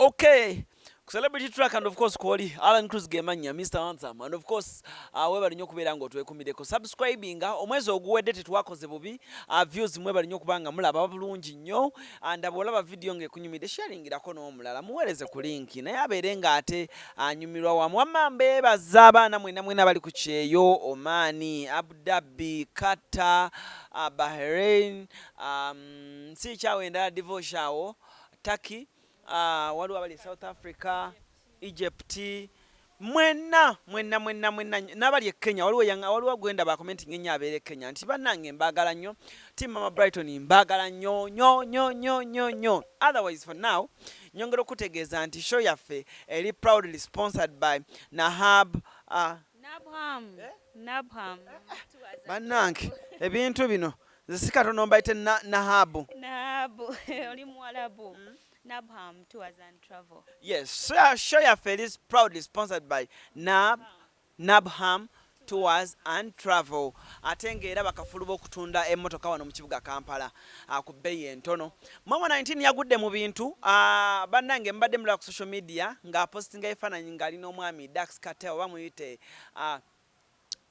Okay. Celebrity track and of course Koli Alan Cruz Gemanya Mr. Handsome and of course webali nnyo kubeera nga otwekumideko subscribing omwezi oguwedde tetwakoze bubi views mwebali nnyo kubanga mulaba bulungi nnyo and bw'olaba video ng'ekunyumidde sharingirako n'omulala muweereze ku link naye abeere ng'ate anyumirwa wamu wamma mbeebaza abaana mwena bali ku kyeyo Omani Abu Dhabi Qatar Bahrain si kyawo endala divorce awo Turkey waliwo abali South Africa, Egypt, mwena n'abali Kenya waliwo gwenda ba commenting ennyo abeere Kenya nti bannange mbaagala nnyo team Mama Brighton mbaagala nnyo. Otherwise for now nyongera okutegeeza nti show yaffe eri proudly sponsored by Nabham. Bannange ebintu bino zisikatono mbayite Nahabu oli Mwarabu. Nabham Tours and Travel. Yes, show yaffe is proudly sponsored by Nabham Tours and Travel. Ate ng'era bakafuluba okutunda emmotoka wano mu kibuga Kampala ku bbeeyi entono. Mama 19 yagudde mu bintu bannange mbadde mulaba ku social media ng'apostinga ebifaananyi ng'alina omwami Dax Cartel oba muyite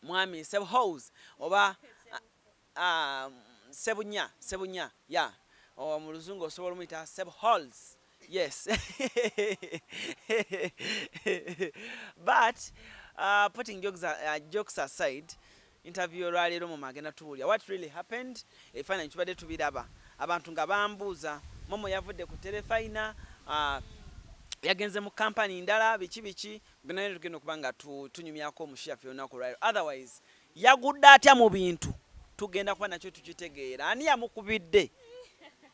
mwami Seb Halls oba Sebunya yeah. Mu luzungu osobola omuyita Seb Halls. Yes. But putting jokes aside, interview olwaleero mu magenda tuwulira what really happened ebifaananyi tubadde tubiraba abantu nga bambuuza Momo yavudde ku telefayina yagenze mu kampani ndala biki binaye tugenda okuba nga tunyumyako omushiyafe olunaku olwaleero otherwise yagudde atya mu bintu tugenda kuba nakyo tukitegeera ani yamukubidde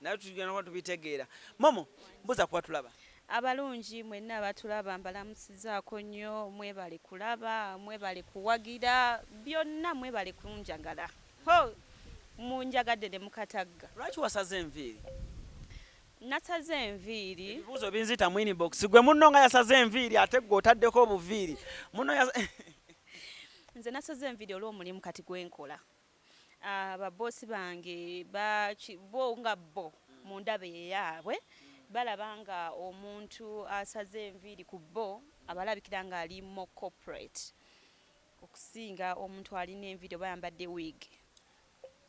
naye tugenda kuba tubitegeera. Momo mbuza kuba tulaba abalungi mwenna abatulaba mbalamusizaako nnyo mwebale kulaba mwebale kuwagira byonna mwebale kunjagala munjagadde ne mukatagga. Lwaki wasaze enviiri? Nasaze enviiri ebibuuzo binzita mu inbox gwe munno nga yasaze enviiri ate gwe otaddeko obuviiri munno nze nasaze enviiri olw'omulimu kati gwenkola ababosi bange bo nga bo mu ndaba eyaabwe balaba nga omuntu asaze enviiri ku bo abalabikira nga ali mo corporate okusinga omuntu alina enviiri oba yambadde wig.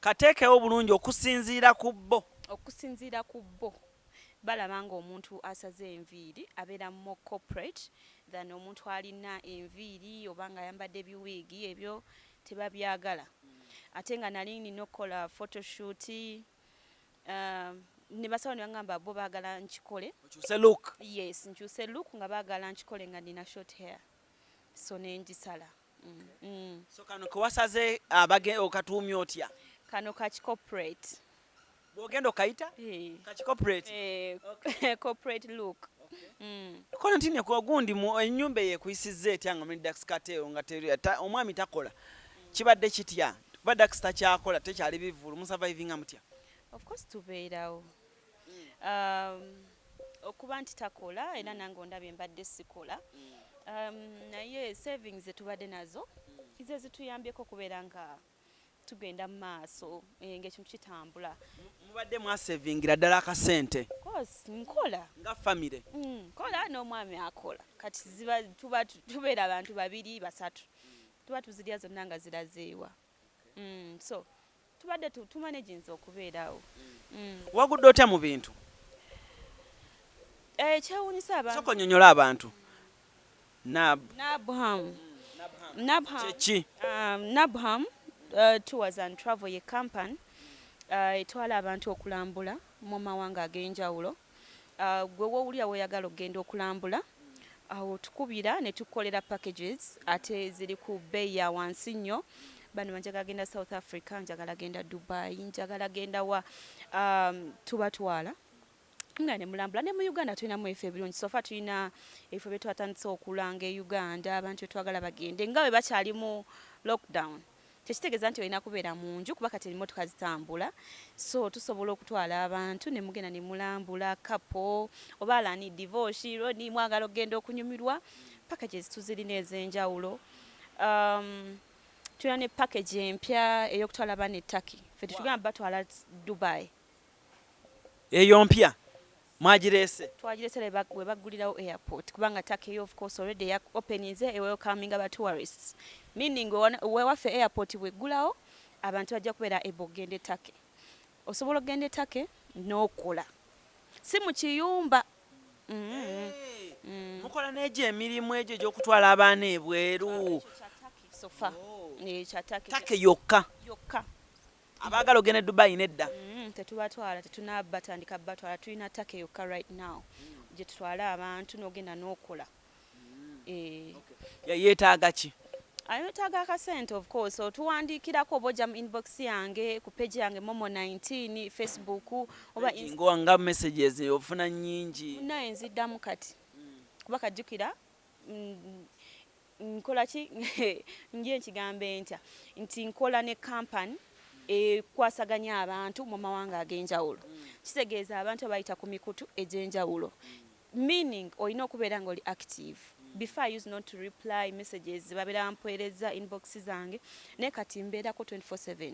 Kateekewo bulungi okusinziira ku bo balaba nga omuntu asaze enviiri abeera mo corporate than omuntu alina enviiri oba nga ayambadde ebiwiigi ebyo tebabyagala. Ate nga nali nina okukola photoshoot ne basawo ne bangamba bo baagala nkikole okyuse look. Yes, nkyuse look nga baagala nkikole nga nina short hair so nengisala. So kano kewasaze okatuumya otya? Kano kaki corporate. Bw'ogenda okayita? Kaki corporate? Corporate look. Kono ntine ku gundi mu ennyumba eyekuyisizza etya nga muri Dax Cartel nga omwami takola kibadde kitya? Kuba Dax takyakola tekyali bivulu musurvivinga mutya? Of course tubeerawo okuba nti takola era nange ondabye mbadde sikola naye savings zetubadde nazo ize zituyambyeko okubeera nga tugenda mu maaso ng'ekintu kitambula. Mubadde mwasavingira ddala akasente? Course nkola nga famire nkola n'omwami akola kati tubeera abantu babiri basatu tuba tuzirya zonna nga zirazeewa. So tubadde tumanaginze okubeerawo. Wagudde otya mu bintu? Kyewuunyisa abantu soko nnyonnyola abantu. Nabham Tours and Travel ye company etwala abantu okulambula mu mawanga ag'enjawulo. Gwe woowulira weeyagala okugenda okulambula awo tukubira ne tukolera packages ate ziri ku bbeeyi ya wansi nnyo. Bano njagala genda South Africa, njagala genda Dubai, njagala genda wa tubatwala nga ne mulambula ne mu Uganda tulinamu ebifo ebirungi sofa tulina ebifo bye twatandise okulanga e Uganda abantu twagala bagende nga bwe bakyali mu lockdown. Tekitegeeza nti olina kubeera mu nju kuba kati emmotoka zitambula so tusobola okutwala abantu ne mugenda ne mulambula couple oba alani divorce ni mwagala okugenda okunyumirwa packages tuzirina ez'enjawulo. Tulina ne package empya ey'okutwala abaana e Turkey. Ffe tetugamba batwala Dubai. Eyo mpya mwagirese twagirese we baggulirawo airport kubanga Turkey of course already ya openinze e welcoming aba tourists meaning we waffe airport weggulawo abantu bajja kubeera ebo gende Turkey osobola ogende Turkey n'okola si mu kiyumba mukola n'egyo emirimu egyo gy'okutwala abaana ebweru sofa kya Turkey yokka abaagala ogenda Dubai nedda tetubatwala tetunabatandika batwala tulina Turkey yokka right now gye tutwala abantu n'ogenda n'okola yeetaaga ki ayetaaga akasente of course otuwandiikirako oba ojja mu inbox yange ku page yange Momo 19 Facebook oba nga messages ofuna nnyingi naye nziddamu kati kuba kajjukira nkola ki nje nkigambe ntya nti nkola ne company ekwasaganya abantu mu mawanga ag'enjawulo kitegeeza abantu abayita ku mikutu egy'enjawulo meaning olina okubeera ng'oli active before I used not to reply messages babeera mpeereza inbox zange naye kati mbeerako 24/7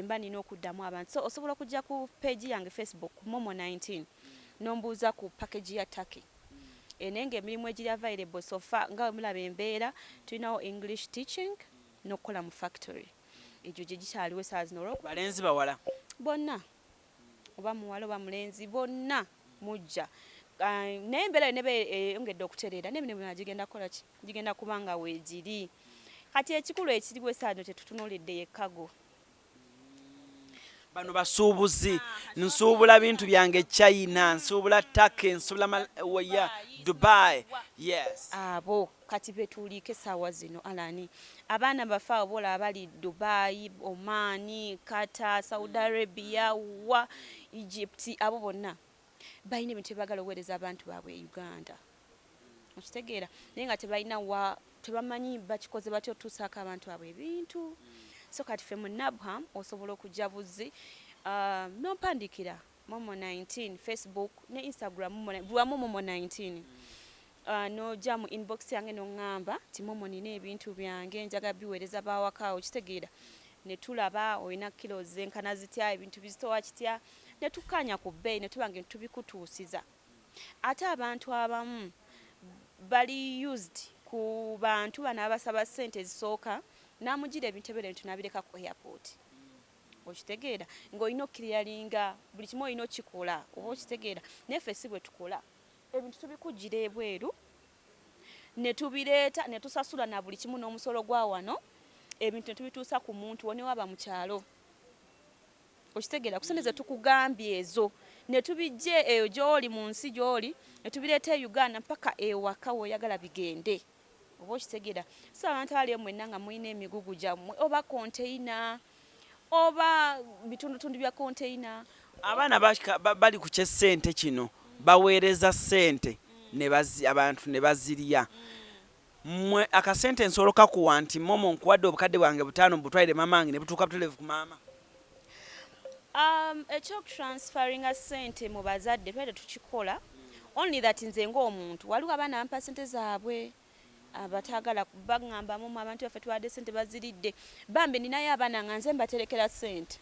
mba nina okuddamu abantu so osobola okujja ku page yange Facebook Momo 19 nombuuza ku package ya Turkey naye ng'emirimu egiri available so far nga mulaba embeera tulinawo English teaching n'okukola mu factory egyo gye gikyaliwo essaawa zino balenzi bawala bonna oba muwala oba mulenzi bonna mujja naye embeera nebe eyongedde okutereera n'emirimu gigenda kukola ki gigenda kubanga weegiri kati ekikulu ekiriwo essaawa zino tetutunuulidde yekkago bano basuubuzi nsuubula bintu byange China nsuubula Turkey nsuubula Dubai yes abo kati betuuliiko essaawa zino alani abaana baffe abola abali Dubai Oman Qatar Saudi Arabia wa Egypt abo bonna balina ebintu byebagala oweereza abantu baabwe e Uganda okitegeera naye nga tebalina tebamanyi bakikoze batya otuusaako abantu baabwe ebintu so kati ffe mu Nabham osobola okujja buzi n'ompandikira Momo 19 Facebook ne Instagram Momo 19 n'ojja mu inbox yange n'oŋŋamba ti Momo nina ebintu byange njaga biweereza baawakaawo kitegeera ne tulaba olina kilos enkana zitya ebintu bizitowa kitya ne tukkaanya ku bbeeyi ne tubange tubikutuusiza ate abantu abamu bali used ku bantu bano abasaba ssente ezisooka namugira ebintu ebyo tunabireka ku airport okitegeera ng'olina okiriyalinga buli kimu olina okikola oba okitegeera neffe si bwe tukola ebintu tubikugira ebweru ne tubireeta ne tusasula na buli kimu n'omusolo gwa wano ebintu ne tubituusa ku muntu wone waba mu kyalo okitegeera kusente ze tukugambye ezo ne tubijje eyo gy'oli mu nsi gy'oli ne tubireeta e Uganda mpaka ewaka w'oyagala bigende oba okitegeera so abantu abali mwenna nga mulina emigugu gyammwe oba konteyina oba bitundutundu bya konteyina abaana bali ku kyessente kino baweereza ssente abantu ne bazirya mmwe akasente nsobola kakuwa nti Momo nkuwadde obukadde bwange 5 mbutwalire mamange ne butuuka butereevu ku maama ekyokutransferinga ssente mu bazadde twede tukikola only that nze ng'omuntu waliwo abaana bampa ssente zaabwe abatagala baŋŋamba mu abantu baffe tuwadde ssente baziridde bambi ninayo abaana nga nze mbaterekera ssente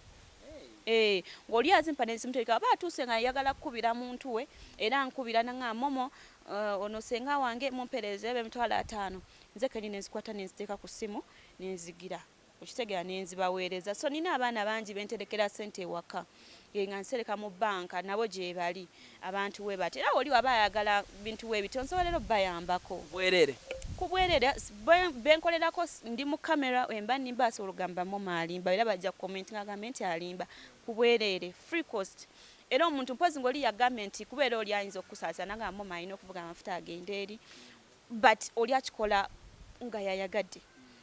ng'oli azimpa nenzimutereka aba atuuse nga yagala kukubira muntu we era nkubira nanga Momo ono senga wange mumpeereze emitwalo 5 nze keni nenzikwata nenziteeka ku ssimu nenzigira okitegeera nenzibaweereza so nina abaana bangi benterekera ssente ewaka nga nsereka mu banka nabo gye bali abantu we bati era oli waba ayagala bintu we bityo nsobola leero bayambako bwerere ku bwerere benkolerako ndi mu kamera emba nimba asobola okugamba Momo alimba era bajja comment nga gavumenti alimba ku bwerere free cost era omuntu mpozi ng'oli ya gavumenti kubeera oli ayinza okukusaasaana nga Momo alina okuvuga amafuta agenda eri but oli akikola nga yayagadde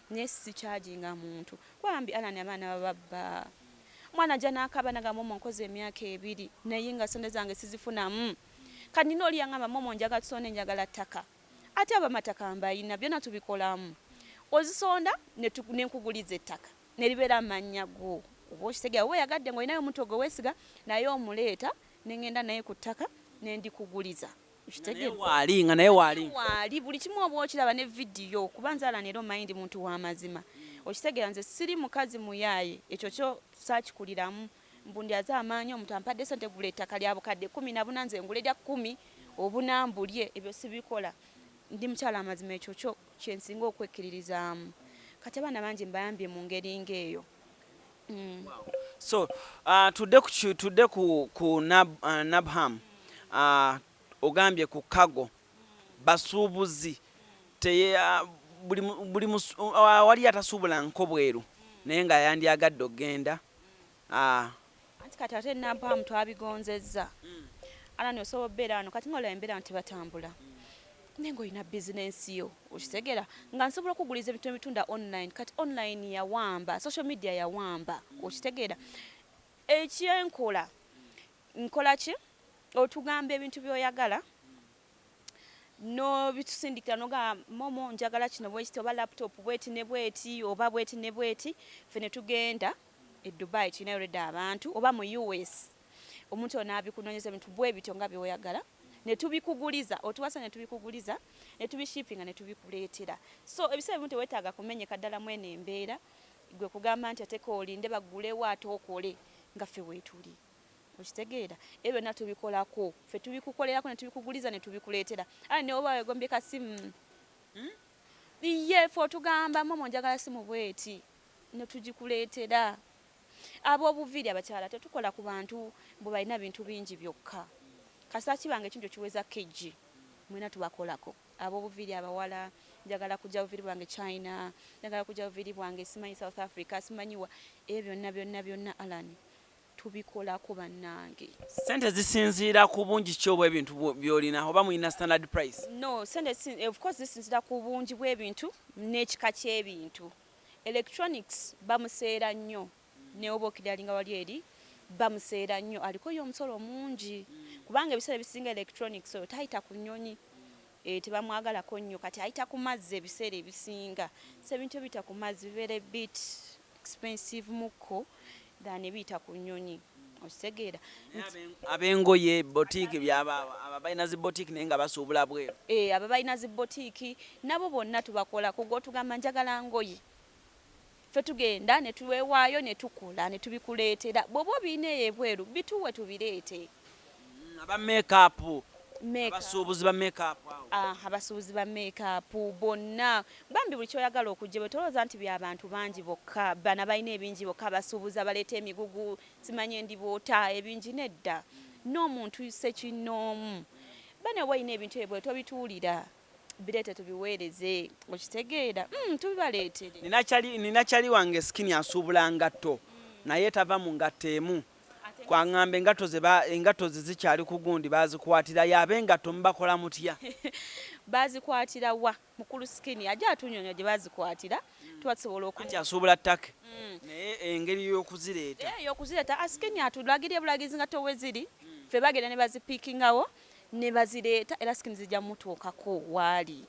naye si charginga muntu bambi alani abaana bababba mwana ajja n'akaba naga Momo nkoze emyaka 2 naye nga ssente zange sizifunamu kati nina oli yaŋŋamba Momo njagala tusonde njagala ttaka ate abamataka mbayina byonna tubikolamu ozisonda nenkuguliza ettaka neribeera amannya go oba okitegeera weeyagadde ng'olinayo omuntu ogwe weesiga naye omuleeta nengenda naye ku ttaka nendikuguliza naye waali buli kimu oba okiraba ne vidiyo kuba nze ala neero mayindi muntu w'amazima okitegeera nze siri mukazi muyaaye ekyo kyo saakikuliramu mbundi azaamaanyi omuntu ampadde sente gula ettaka lya bukadde 10 na bunanze ngule lya 10 obunambulye ebyo sibikola ndi mukyala amazima ekyo kyo kyensinga okwekkiririzaamu kati abaana bangi mbayambye mu ngeri ng'eyo. So tudde ku Nabham ogambye ku Kago basuubuzi buli wali atasuubula nko bweru naye nga yandyagadde okgenda. Anti kati ate Nabham twabigonzezza alani osobola obbeera wano kati ng'olaba embeera nti batambula naye ng'olina bizinensi yo okitegera nga nsobola okuguliza ebintu ebitunda online kati online yawamba social media yawamba okitegera ekyenkola nkola ki otugamba ebintu byoyagala no bitusindikira noga momo njagala kino bwekiti oba laptop bweti ne bweti oba bweti ne bweti fene tugenda e Dubai china yoreda abantu oba mu US omuntu onabikunoonyeza ebintu bwebityo nga byoyagala ne tubikuguliza otuwasa ne tubikuguliza ne tubishippinga ne tubikuleetera so ebisebe muntu wetaaga kumenyeka ddala mwene embeera gwe kugamba nti ateko olinde bagulewo atokole nga ffe weetuli okitegeera ebyo na tubikolako ffe tubikukolerako ne tubikuguliza ne tubikuleetera ali ne oba wegombye kasimu iye ffe otugamba momo njagala simu bweti ne tugikuleetera ab'obuviri abakyala tetukola ku bantu bwe balina bintu bingi byokka kasaki bange ekintu kiweza keji mwena tubakolako ab'obuviri abawala njagala kujja buviri bwange China njagala kujja buviri bwange simanyi South Africa simanyiwa ebyo byonna alani tubikolako bannange. Sente zisinziira ku bungi ki obw'ebintu by'olina oba mulina standard price? No, sente of course zisinziira ku bungi bw'ebintu n'ekika ky'ebintu. Electronics bamuseera nnyo ne oba okiddalinga wali eri bamuseera nnyo aliko y'omusolo mungi kubanga ebiseera ebisinga electronics oyo tayita ku nnyonyi tebamwagalako nnyo kati ayita ku mazzi ebiseera ebisinga so ebintu ebiyita ku mazzi bibeera bit expensive mukko than ebiyita ku nnyonyi okitegeera ab'engoye boutique byaba balina zi boutique naye nga basuubula bweru aba balina zi boutique nabo bonna tubakola kugo tugamba njagala ngoye ffe tugenda ne tuweewaayo ne tukola ne tubikuleetera bw'oba obiina ebweru bituwe tubireete. Aba makeup abasuubuzi ba makeup abasuubuzi ba makeup bonna bambi buli kyoyagala okujja bwe tolowooza nti by'abantu bangi bokka bana balina ebingi bokka abasuubuzi abaleeta emigugu simanyi endiboota ebingi nedda n'omuntu sekinnoomu bane walina ebintu ebyo bwe tobituulira bireete tubiweereze okitegeera tubibaleetere. Nina kyali wange skini asuubula ngatto naye tava mu ngatto emu kwaŋŋamba engatto ze zikyali ku gundi bazikwatira yabe engatto mubakola mutya? Bazikwatira wa mukulu skini ajja atunyonya gye bazikwatira tubasobola nti asuubula ttake naye engeri y'okuzireeta y'okuzireeta skini atulagirye bulagizi nga towe ziri ffe bagenda ne bazipiikingawo ne bazireeta era skini zijja mutuukako waali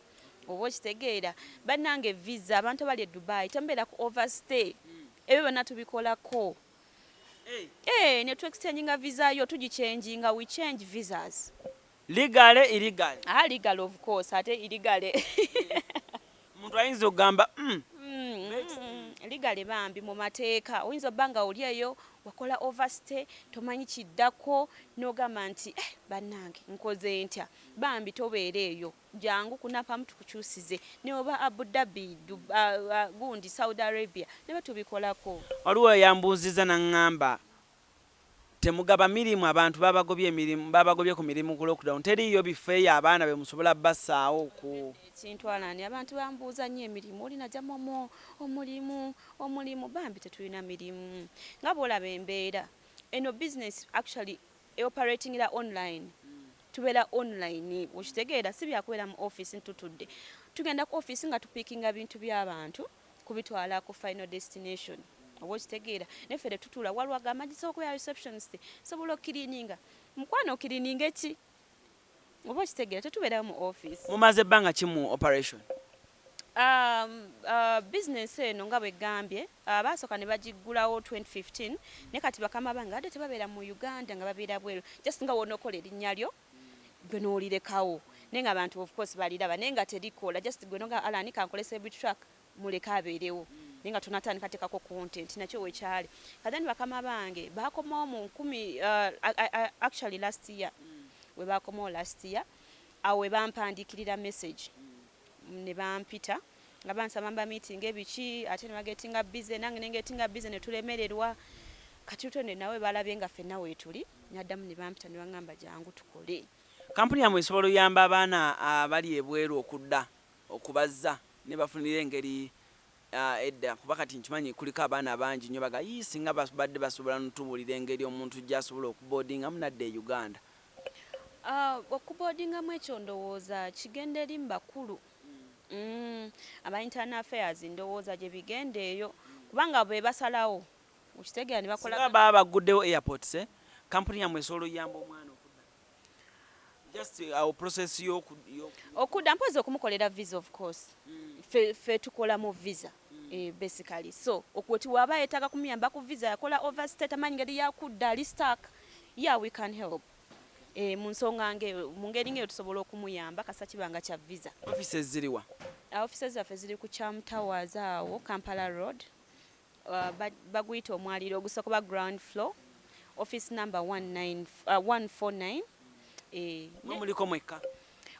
oba okitegeera bannange visa abantu bali e Dubai tembeera ku overstay ebyo byonna tubikolako ne tu exchanginga visa yo tugichanginga we change visas legally illegal legal of course ate illegal muntu ayinza okugamba legally bambi mu mateeka oyinza obbanga oli eyo wakola overstay tomanyi kiddako n'ogamba nti bannange nkoze ntya bambi tobeera eyo jangu kunapamu tukukyusize ne oba Abu Dhabi gundi Saudi Arabia ne batubikolako. Waliwo yambuuziza naŋŋamba temugaba mirimu abantu babagobye ku mirimu ku lockdown teriyo bifeeyo abaana be musobola bassaawo ku ekintu alani abantu bambuuza nnyo emirimu olina jamomo omulimu bambi tetulina mirimu nga bwolaba embeera eno business actually operating ira online tubeera online okitegeera si byakubeera mu office ntutudde tugenda ku office nga tupiikinga bintu by'abantu kubitwala ku final destination oba okitegeera neffe tutula waliwo agamba gisooka ya receptionist sobola okiriininga mukwano okiriininga eki oba okitegeera tetubeerayo mu office. Mumaze ebbanga ki mu operation? Business eno nga bwe gambye baasooka ne bagiggulawo 2015 ne kati bakama bange ate tebabeera mu Uganda nga babeera bweru just nga wonookola erinnya lyo gwe n'olirekawo naye nga abantu of course baliraba naye nga terikola just gwe noga alani kankolesa ebitruck muleka abeerewo ninga tunatandika tekako content nakyo wekyali kadani bakama bange bakomawo mu 10 actually last year we bakomawo last year awe bampandikirira message ne bampita nga bansaba mba meeting ebiki ate ne bagetinga busy nange nengetinga busy ne tulemererwa kati tutone nawe balabye nga ffenna weetuli nyaddamu ne bampita ne baŋŋamba jangu tukole. Kampuni yammwe esobola oyamba abaana abali ebweru okudda okubazza ne bafunira engeri edda kuba kati nkimanyi kuliko abaana bangi nnyo baga singa badde basobola ntubuulira engeri omuntu gy'asobola okuboardingamu nadde e Uganda. Okuboardingamu ekyo ndowooza kigenda eri mu bakulu aba internal affairs ndowooza gye bigenda eyo kubanga bwe basalawo okitegeera ne bakola singa baba baguddewo airports kampuni yammwe esobola oyamba omwana okudda just process okudda mpozi okumukolera visa of course fe tukola mu visa basically so okwoti waba yetaaga kumuyamba ku visa yakola overstate amanyi ngeri yakudda listak yeah we can help mu nsonga mu ngeri ngeyo tusobola okumuyamba kasa kibanga kya visa. Offices ziriwa? Offices zaffe ziri ku Cham Towers awo Kampala Road baguyita omwaliro ogusokoba ground floor office number 149 muliko mwekka?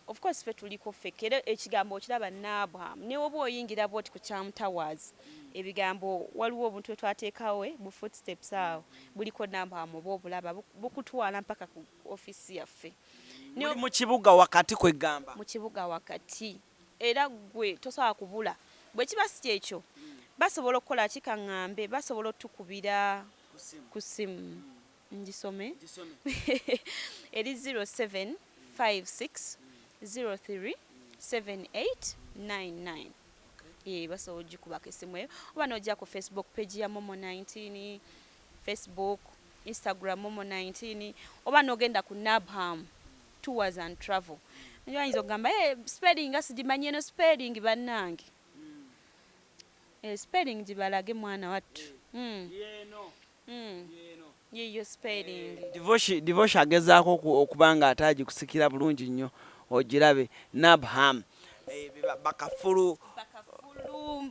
Of course fe tuliko fekere ekigambo kiraba Nabham ne oba oyingira bwoti ku Cham Towers ebigambo waliwo obuntu twateekawo bu footsteps awo buliko Nabham oba obulaba bukutwala mpaka ku office yaffe ne mu kibuga wakati kwegamba mu kibuga wakati era gwe tosobola kubula bwe kiba si ekyo basobola okukola kikaŋŋambe basobola otukubira ku simu ngisome eri 0756037899 basobola ogikubako esimu eyo oba n'ojja ku Facebook page ya Momo 19 Facebook Instagram Momo 19 oba n'ogenda ku Nabham Tours and Travel nayinza okugamba spelling asigimanyi eno spelling bannange spelling gibalage mwana wattu yiyo spelling Divorce agezaako okubanga atagikusikira bulungi nnyo ogirabe Nabham bakafulu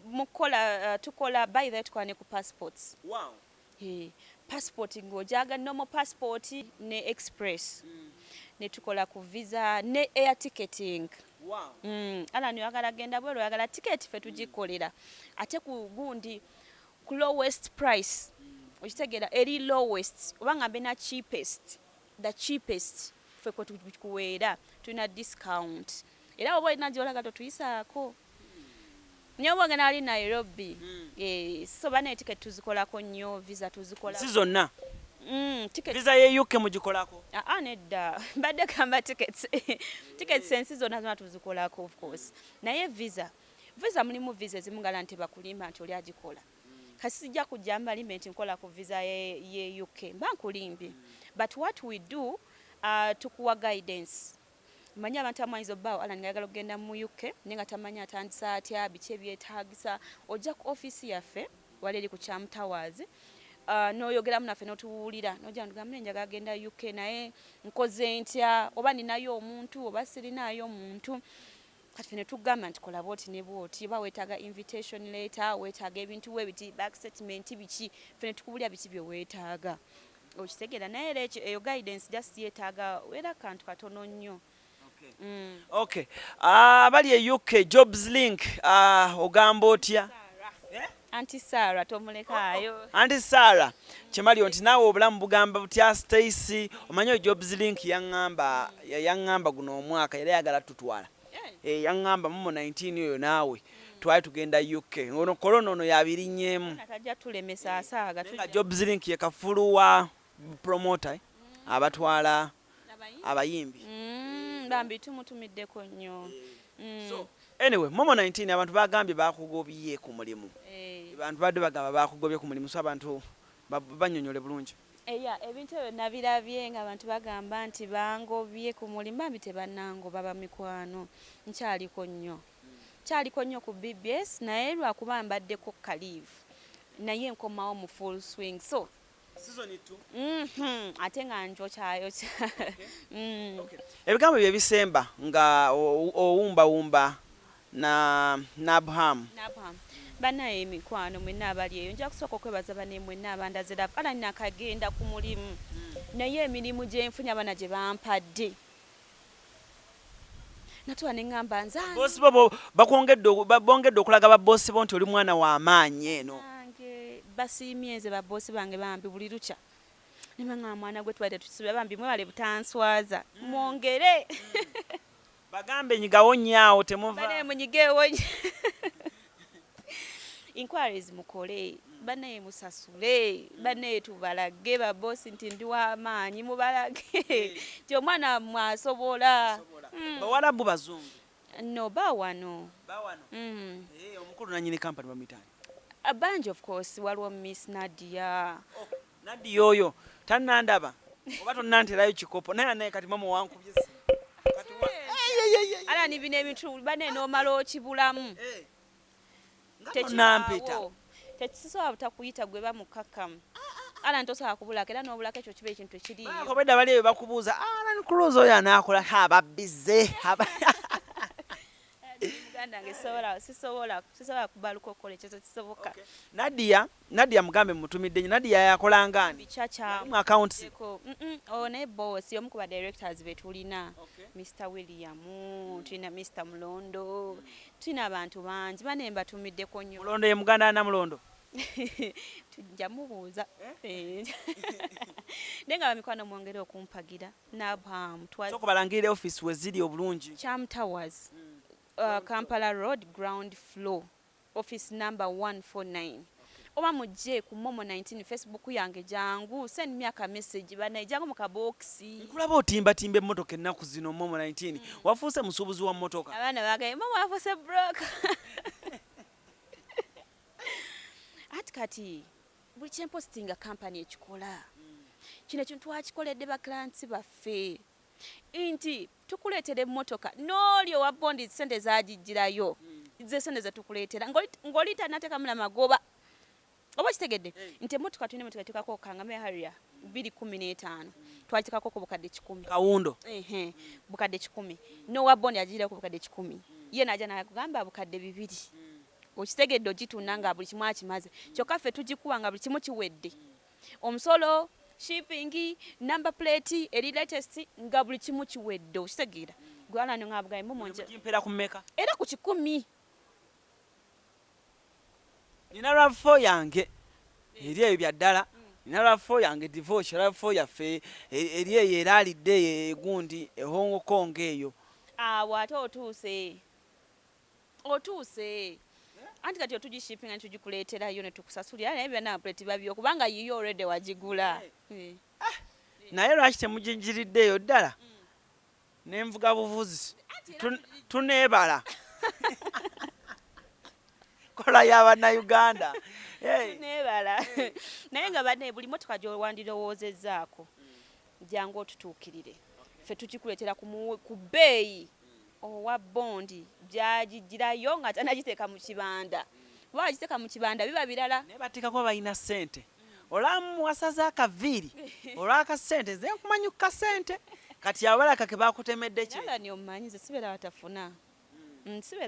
mukola tukola by that kwane ku passports. Wow. Passport ngojaga normal passport ne express ne tukola ku visa ne air ticketing. Wow. Ala ni wagala genda bwelo wagala ticket fe tugikolera ate ku gundi ku lowest price okitegera eri lowest obanga bena cheapest the cheapest fe ko tukuwera tuna discount era obo ina jolaga to tuisako nyobo ngana ali Nairobi so bana ticket tuzikolako nnyo visa tuzikola sizonna ticket visa ye UK mugikolako nedda badde kamba tickets tickets sensi zonna tuzikolako of course naye visa mulimu visa ezimugala nti bakulimba nti oli agikola kasijja kujamba limit nkola ku visa ye UK mbankulimbi but what we do tukuwa guidance manya abantu amanyizo bawo ala ngagala kugenda mu UK nenga tamanya atandisa atya biche byetagisa ojja ku office yaffe wali ku Cham Towers noyogera munaffe notuwulira nojja ndugamba njaga genda UK naye nkoze ntya oba ninayo omuntu oba sirinayo omuntu kati fene tugamba nti kola boti ne boti ba wetaga invitation letter wetaga ebintu webiti back statement biki fene tukubulya biki byo wetaga okitegera naye lecho eyo guidance just yetaga wera kantu katono nnyo. Okay. Bali e UK Jobs Link ogamba otya? Auntie Sarah tomulekaayo. Auntie Sarah Chemali onti nawe obulamu bugamba butya Stacy omanyo Jobs Link yangamba guno omwaka era yagala tutwala. Yangamba Momo 19 oyo nawe twali tugenda UK ono corona ono yabirinnyemu atajja tulemesa asaaga tuja Jobs Link yakafuluwa promoter abatwala abayimbi bambi tumutumiddeko nnyo. So anyway Momo 19 abantu bagambye bakugobye ku mulimu abantu badde bagamba bakugobye ku mulimu so abantu banyonyole bulungi ebintu ebyo nabirabye nga abantu bagamba nti bangobye ku mulimu bambi tebannango baba mikwano nkyaliko nnyo ku BBS naye lwakuba mbaddeko kalive naye nkomawo mu full swing so season 2 ate nga njokyayo ebigambo byebisemba nga owumba na Nabham Banaye emikwano mwenna abali eyo nja kusooka okwebaza bane mwenna abandaze lava ala nakagenda ku mulimu naye emirimu gye nfunye abana gye bampadde natuwa ne ŋŋamba nzange bosi bo bongedde okulaga baboosi bo nti oli mwana w'amaanyi eno nange basiimye nze baboosi bange bambi buli lukya ne baŋŋamba mwana gwe tubadde tusibe bambi mwebale butanswaza mwongere bagambe nyigawo nnyawo temuva banaye munyigeewo inquiries mukole banaye musasule banaye tubalage baboosi nti ndi w'amaanyi mubalage nti omwana mwasobola bawalabu bazungu no bawano omukulu nanyini kampani bamuyitani abangi of course waliwo miss Nadia Nadia oyo tannandaba oba tonnanterayo kikopo naye kati mama wankubye ala ni bino ebintu banaye n'omala okibulamu nampita tekisobola butakuyita gwe bamukakkamu ala ntosobola kubulako era n'obulako ekyo kiba ekintu ekiriyo obedda bali eyo bakubuuza Alan Cruz oyo anaakola ababbize Uganda nge sisobola kubaluka okukola ekyo kisoboka Nadia mugambe mutumidde Nadia yakolanga ndi mu accounts ne boss omu ku ba directors betulina Mr. William tulina Mr. Mulondo tulina abantu bangi bane mbatumiddeko nnyo Mulondo ye Muganda na Mulondo tujja mubuuza nenga bamikwano mwongere okumpagira n'Abraham soko balangirire office we ziri obulungi Cham Towers Kampala Road ground floor office number 149 oba mujje ku Momo 19 Facebook yange jangu send me a message bana jangu mu kaboxi kulaba otimba emmotoka ennaku zino Momo 19 wafuuse musuubuzi wa mmotoka abana bagaye Momo wafuuse broker kati buli kyempositinga kampani ekikola kino kintu twakikoledde ba clients baffe inti tukuleetera emmotoka n'oli owa bondi sente zagijjirayo ze sente zetukuleetera ng'olita nateekamu namagoba oba kitegedde nti emmotoka tulina emmotoka eteekako okangame Harrier 215 twagiteekako ku bukadde 10 kawundo bukadde 10 n'owa bondi agirira ku bukadde 10 ye najja nakugamba bukadde 2 okitegedde ogitunda nga buli kimu akimaze kyokka ffe tugikuwa nga buli kimu kiwedde omusolo shipping number plate eri latest nga buli kimu kiwedde okitegeera gwalano ngabgaye mumonje mpera kumeka era ku 10 nina rafo yange eri eyo byaddala nina rafo yange divorce rafo yaffe eri eyo eraalidde egundi ehongo konge eyo awo ate otuuse anti kati otugishipinga ne tugikuleeterayo ne tukusasulira naye byonna plate babyo kubanga yiyo already wagigula naye lwaki temugingiridddeyo ddala nenvuga buvuzi tuneebala kola y'Abannayuganda neebala naye nga banne buli motoka gy'owandirowoozezzaako jangu otutuukirire ffe tukikuleetera ku bbeeyi owa bondi gyagijjirayo nga tanagiteeka mu kibanda kuba agiteeka mu kibanda biba birala naye bateekako balina ssente olamu wasaza akaviiri olw'akasente nze nkumanyi ku kasente kati abalaka ke bakutemedde kye nala ni omumanyi nze sibeera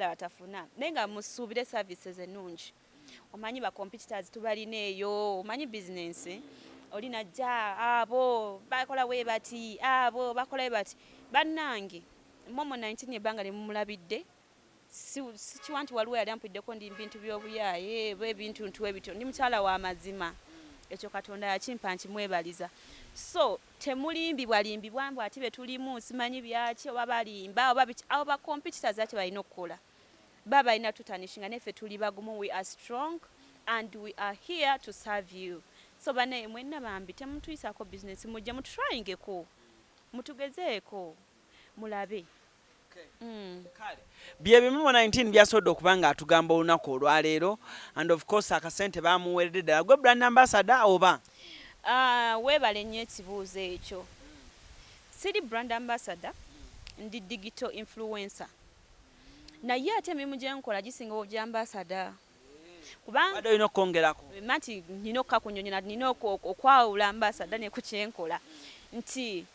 batafuna naye nga musuubire services ennungi omanyi ba competitors tubalina eyo omanyi bizinensi olina jja abo bakola we bati abo bakola we bati bannange Momo 19 ebbanga limumulabidde sikiwa nti waliwo yali ampuddeko ndi bintu by'obuyaaye bw'ebintu ebityo ndi mukyala w'amazima ekyo Katonda yakimpa nkimwebaliza so temulimbibwalimbibwa mbw ati be tulimu simanyi byaki oba balimba oba abo ba competitors ati balina okukola baba balina tutanishinga neffe tuli bagumu we are strong and we are here to serve you so bane mwenna bambi temutuyisako business mujje mutryingeko mutugezeeko mulabe bye bimu 19 byasobodde okuba nga atugamba olunaku olwaleero and of course akasente bamuweredde ddala gwe brand ambassador oba weebale nnyo ekibuuzo ekyo siri brand ambassador ndi digital influencer naye ate emirimu gye nkola gisinga obugyambasada kubanga olina okwongerako nti nina okukakunyonyola nina okwawula ambasada ne ku kyenkola nti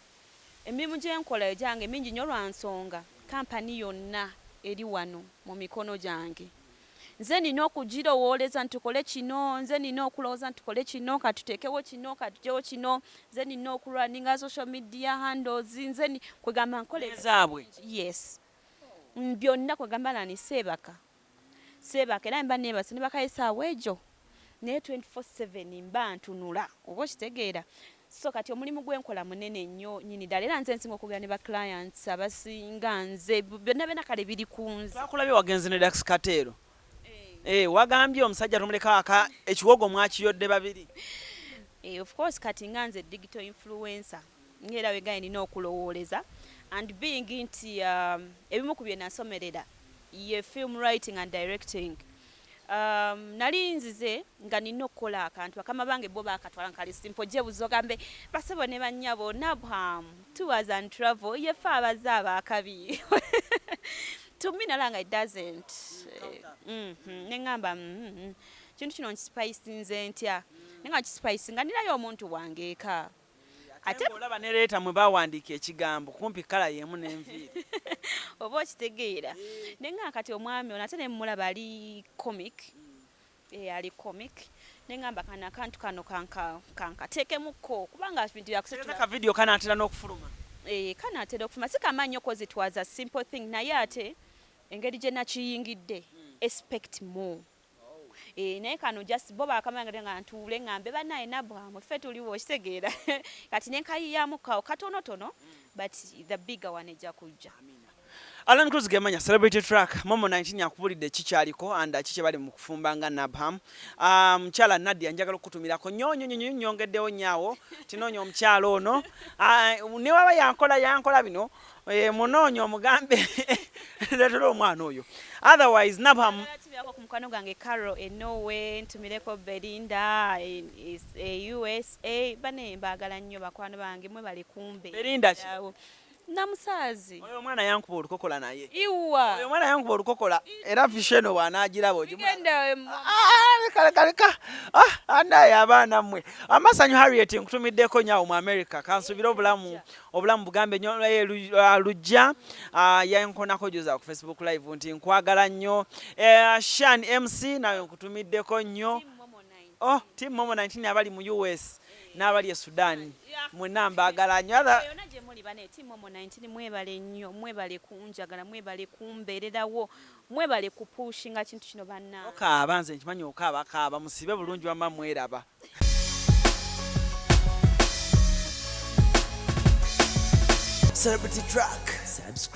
emirimu gye nkola gyange mingi nnyo lwa nsonga kampani yonna eri wano mu mikono gyange nze nina okugirowooleza ntukole kino, nze nina okulowooza ntukole kino, katuteekewo kino, katuggyewo kino, nze nina okulwaninga social media handles, nze kwegamba nkole zaabwe. Yes. Byonna kwegamba nani Seebaka era mba neebase ne bakayisaawo egyo naye 24/7 mba ntunula oba okitegeera. So kati omulimu gwenkola munene nnyo nyini ddala era nze nsinga okugera ne ba clients abasinga nze byonna kale biri ku nze. Twakulabye wagenze ne Dax Katero. Wagambye omusajja tumuleka ekiwogo mwakiyodde babiri. Of course kati nga nze digital influencer ngera wegaye nina okulowooleza and being nti ebimu ku bye nasomerera ye film writing and directing. Nali nzize nga nina okukola akantu akama bange bo bakatwala nkali simple je buzogambe basebo ne bannyabo Nabham tours and travel ye fa abazaaba akabi. To me nalanga it doesn't. Nengamba kintu kino spice nze ntya. Nenga spice nga ninayo omuntu wange eka. Ate olaba ne leeta mwe bawandiika ekigambo kumpi kala yemu n'enviiri. Oba okitegeera. Nenga kati omwami ono ate ne mulaba ali comic. Ali comic. Nengamba kana akantu kano kankateekemukko kubanga bintu byakusetula. Ka video kanaatera n'okufuluma. Kanaatera okufuluma. Sikamanyi cause it was a simple thing naye ate engeri gye nakiyingidde expect more. Naye kano just bo bakamanga nga ntuule ngambe banaye Nabham ffe tuliwo okitegeera. Kati nenkayiyamu kawo katonotono but the bigger one ejja kujja. Alan Cruz gemanya celebrity track Momo 19 yakubulidde kikyaliko anda kike bali mu kufumba nga Nabham. Mchala Nadia njagala okutumirako nyongeddewo nyaawo tinoonya omukyalo ono. Ne waba yankola bino munoonya omugambe letero omwana oyo. Otherwise Nabham yako ku mukwano gwange Carol Norway ntumireko Belinda USA bane mbagala nnyo bakwano bange mwe bali kumbe. Belinda ki? Namusaazi. Oyo mwana yankuba olukokola naye. Iwa. Oyo mwana yankuba olukokola era visheno bw'anaagiraba ogenda. Kaleka. Andaye abaana mmwe. Amasanyu Harriet nkutumiddeko nyaawo mu America kansubira obulamu bugambe nnyo lujja yankonako joza ku Facebook live nti nkwagala nnyo. Shan MC nawe nkutumiddeko nnyo. Team Momo 19 abali mu US. N'abali e Sudan mwenna mbagala nnyo. Yonna gye muli bane Team Momo 19 mwebale nnyo mwebale kunjagala mwebale kumbeererawo mwebale kupushinga kintu kino banna. Okaaba nze nkimanyi okaaba musibe bulungi wamma mweraba. Celebrity track subscribe.